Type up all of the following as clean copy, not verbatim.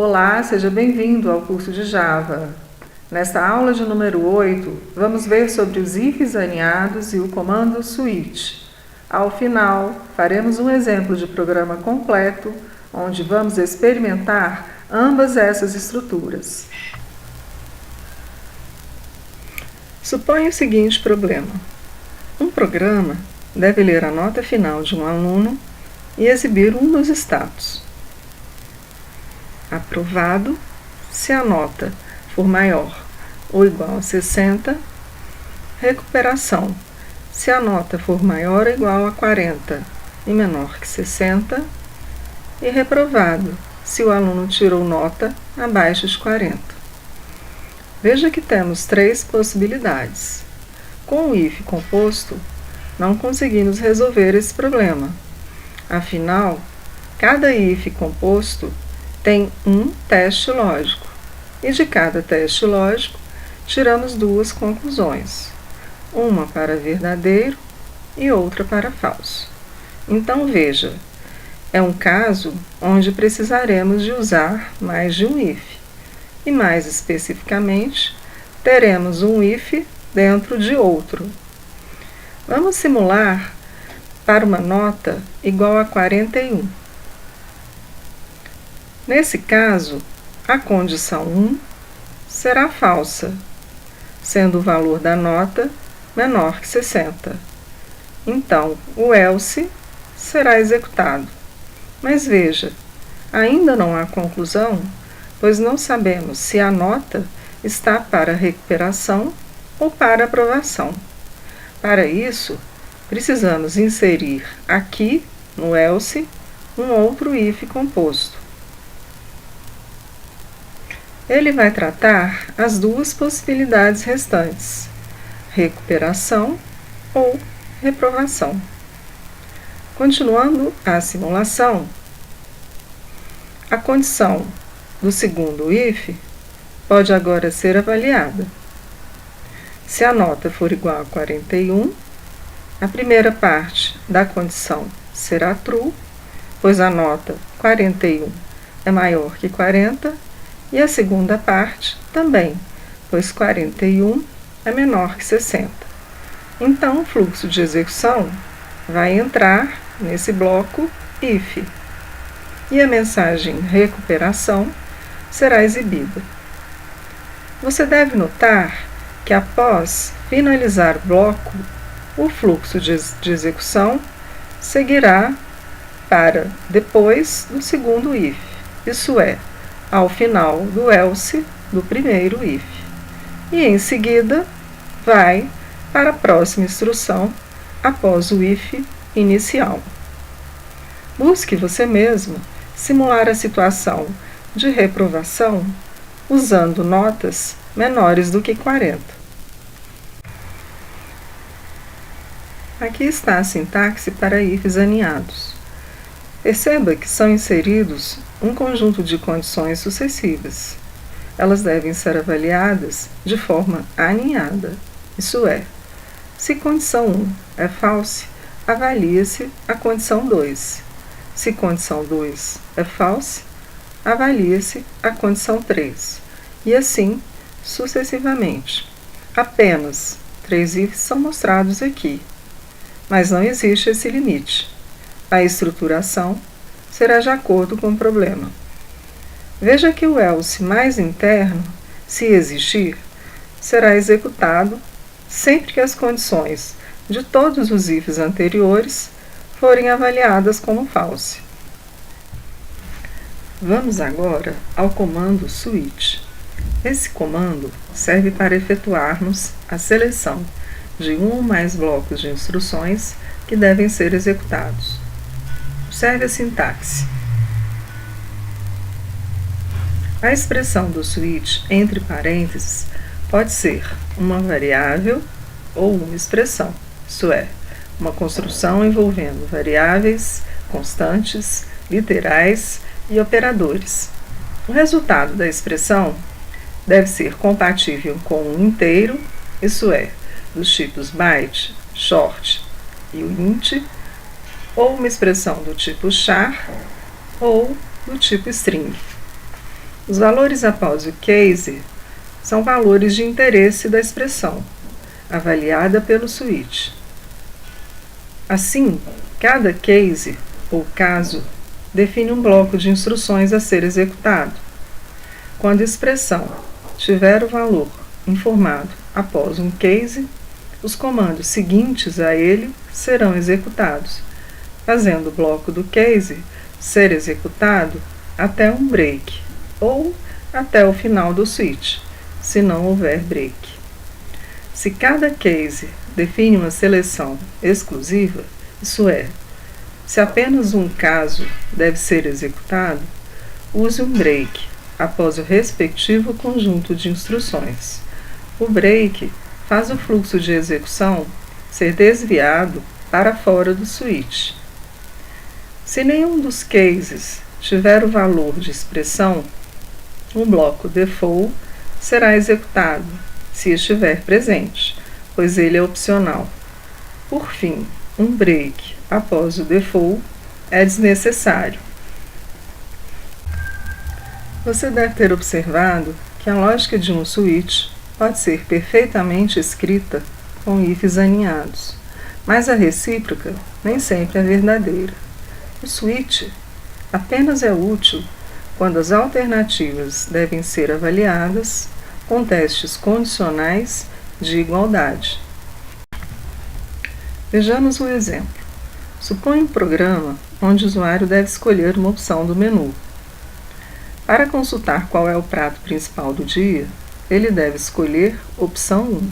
Olá, seja bem-vindo ao curso de Java. Nesta aula de número 8, vamos ver sobre os ifs alinhados e o comando switch. Ao final, faremos um exemplo de programa completo, onde vamos experimentar ambas essas estruturas. Suponha o seguinte problema. Um programa deve ler a nota final de um aluno e exibir um dos status. Aprovado se a nota for maior ou igual a 60. Recuperação se a nota for maior ou igual a 40 e menor que 60. E reprovado se o aluno tirou nota abaixo de 40. Veja que temos três possibilidades. Com o if composto, não conseguimos resolver esse problema. Afinal, cada if composto tem um teste lógico, e de cada teste lógico tiramos duas conclusões, uma para verdadeiro e outra para falso. Então veja, é um caso onde precisaremos de usar mais de um if, e mais especificamente, teremos um if dentro de outro. Vamos simular para uma nota igual a 41. Nesse caso, a condição 1 será falsa, sendo o valor da nota menor que 60. Então, o else será executado. Mas veja, ainda não há conclusão, pois não sabemos se a nota está para recuperação ou para aprovação. Para isso, precisamos inserir aqui, no else, um outro if composto. Ele vai tratar as duas possibilidades restantes, recuperação ou reprovação. Continuando a simulação, a condição do segundo if pode agora ser avaliada. Se a nota for igual a 41, a primeira parte da condição será true, pois a nota 41 é maior que 40, e a segunda parte também, pois 41 é menor que 60. Então, o fluxo de execução vai entrar nesse bloco if, e a mensagem recuperação será exibida. Você deve notar que após finalizar o bloco, o fluxo de execução seguirá para depois do segundo if, isso é, ao final do else do primeiro if. E em seguida, vai para a próxima instrução após o if inicial. Busque você mesmo simular a situação de reprovação usando notas menores do que 40. Aqui está a sintaxe para ifs alinhados. Perceba que são inseridos um conjunto de condições sucessivas. Elas devem ser avaliadas de forma alinhada, isso é, se condição 1 é false, avalia-se a condição 2. Se condição 2 é false, avalia-se a condição 3. E assim, sucessivamente. Apenas 3 ifs são mostrados aqui, mas não existe esse limite. A estruturação será de acordo com o problema. Veja que o else mais interno, se existir, será executado sempre que as condições de todos os ifs anteriores forem avaliadas como false. Vamos agora ao comando switch. Esse comando serve para efetuarmos a seleção de um ou mais blocos de instruções que devem ser executados. Observe a sintaxe. A expressão do switch entre parênteses pode ser uma variável ou uma expressão, isso é, uma construção envolvendo variáveis, constantes, literais e operadores. O resultado da expressão deve ser compatível com um inteiro, isso é, dos tipos byte, short e o int, ou uma expressão do tipo char ou do tipo string. Os valores após o case são valores de interesse da expressão, avaliada pelo switch. Assim, cada case ou caso define um bloco de instruções a ser executado. Quando a expressão tiver o valor informado após um case, os comandos seguintes a ele serão executados, fazendo o bloco do case ser executado até um break ou até o final do switch, se não houver break. Se cada case define uma seleção exclusiva, isso é, se apenas um caso deve ser executado, use um break após o respectivo conjunto de instruções. O break faz o fluxo de execução ser desviado para fora do switch. Se nenhum dos cases tiver o valor de expressão, o bloco default será executado, se estiver presente, pois ele é opcional. Por fim, um break após o default é desnecessário. Você deve ter observado que a lógica de um switch pode ser perfeitamente escrita com ifs aninhados, mas a recíproca nem sempre é verdadeira. O switch apenas é útil quando as alternativas devem ser avaliadas com testes condicionais de igualdade. Vejamos um exemplo. Suponha um programa onde o usuário deve escolher uma opção do menu. Para consultar qual é o prato principal do dia, ele deve escolher opção 1.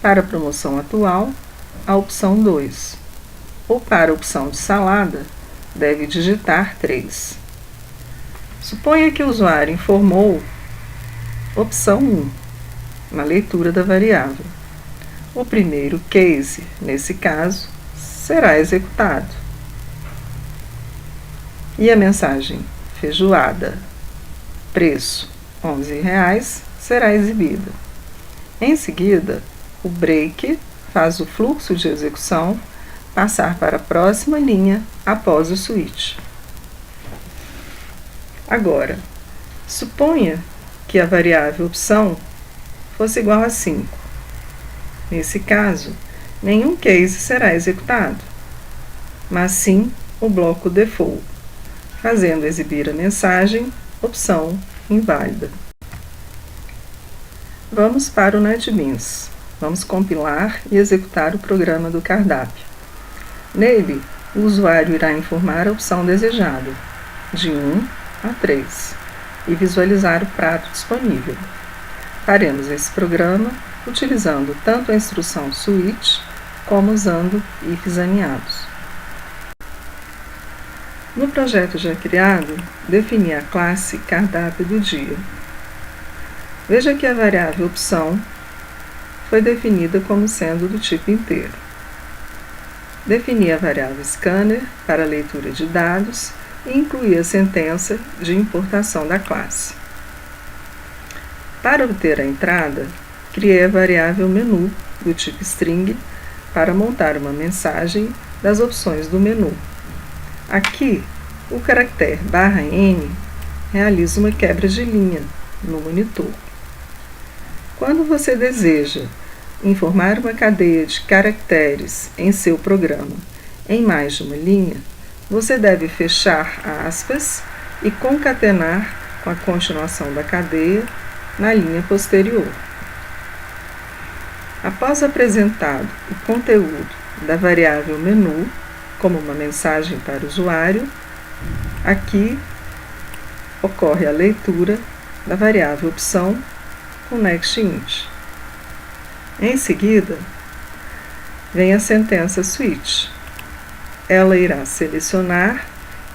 Para a promoção atual, a opção 2. Ou para a opção de salada, deve digitar 3. Suponha que o usuário informou opção 1 na leitura da variável. O primeiro case, nesse caso, será executado. E a mensagem feijoada, preço R$11, será exibida. Em seguida, o break faz o fluxo de execução passar para a próxima linha após o switch. Agora, suponha que a variável opção fosse igual a 5. Nesse caso, nenhum case será executado, mas sim o bloco default, fazendo exibir a mensagem opção inválida. Vamos para o NetBeans. Vamos compilar e executar o programa do cardápio. Nele, o usuário irá informar a opção desejada, de 1 a 3, e visualizar o prato disponível. Faremos esse programa utilizando tanto a instrução switch como usando ifs aninhados. No projeto já criado, defini a classe cardápio do dia. Veja que a variável opção foi definida como sendo do tipo inteiro. Defini a variável scanner para a leitura de dados e incluí a sentença de importação da classe. Para obter a entrada, criei a variável menu do tipo string para montar uma mensagem das opções do menu. Aqui, o caractere /n realiza uma quebra de linha no monitor. Quando você deseja informar uma cadeia de caracteres em seu programa em mais de uma linha, você deve fechar aspas e concatenar com a continuação da cadeia na linha posterior. Após apresentado o conteúdo da variável menu, como uma mensagem para o usuário, aqui ocorre a leitura da variável opção com nextInt. Em seguida, vem a sentença switch. Ela irá selecionar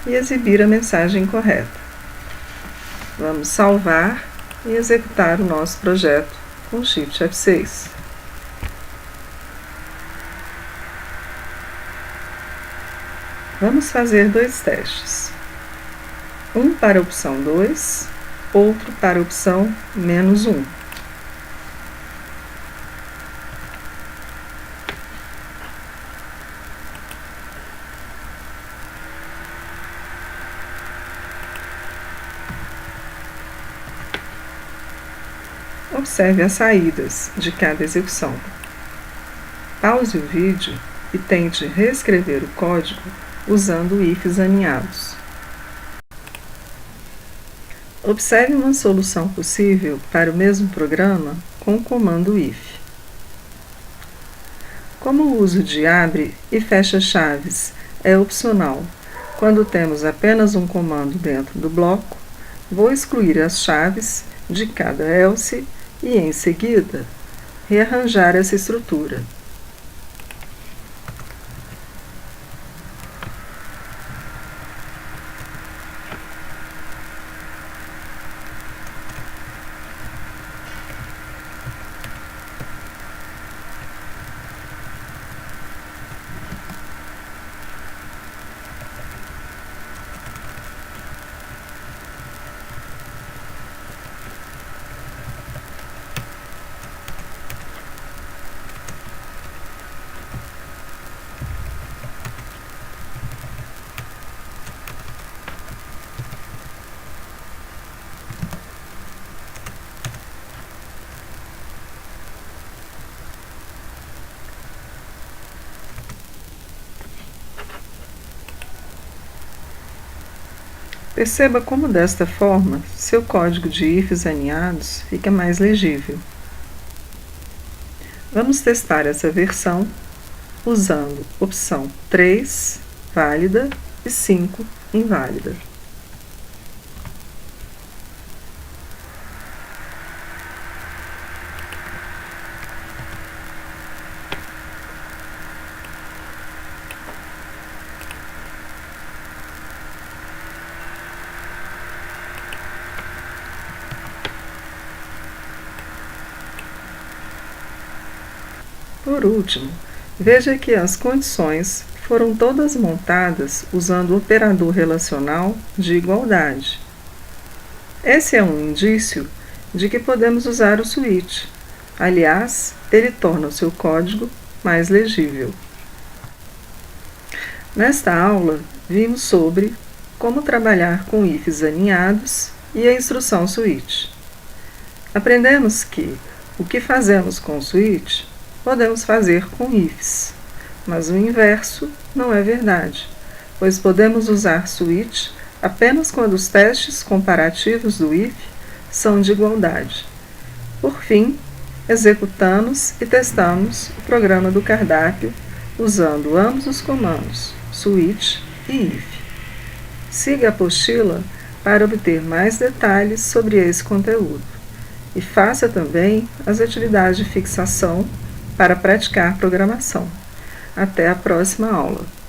e exibir a mensagem correta. Vamos salvar e executar o nosso projeto com Shift F6. Vamos fazer 2 testes. Um para a opção 2, outro para a opção -1. Observe as saídas de cada execução. Pause o vídeo e tente reescrever o código usando ifs aninhados. Observe uma solução possível para o mesmo programa com o comando if. Como o uso de abre e fecha chaves é opcional quando temos apenas um comando dentro do bloco, vou excluir as chaves de cada else e, em seguida, rearranjar essa estrutura. Perceba como, desta forma, seu código de ifs aninhados fica mais legível. Vamos testar essa versão usando opção 3, válida, e 5, inválida. Por último, veja que as condições foram todas montadas usando o operador relacional de igualdade. Esse é um indício de que podemos usar o switch. Aliás, ele torna o seu código mais legível. Nesta aula, vimos sobre como trabalhar com ifs aninhados e a instrução switch. Aprendemos que o que fazemos com o switch podemos fazer com ifs, mas o inverso não é verdade, pois podemos usar switch apenas quando os testes comparativos do if são de igualdade. Por fim, executamos e testamos o programa do cardápio usando ambos os comandos switch e if. Siga a apostila para obter mais detalhes sobre esse conteúdo e faça também as atividades de fixação para praticar programação. Até a próxima aula!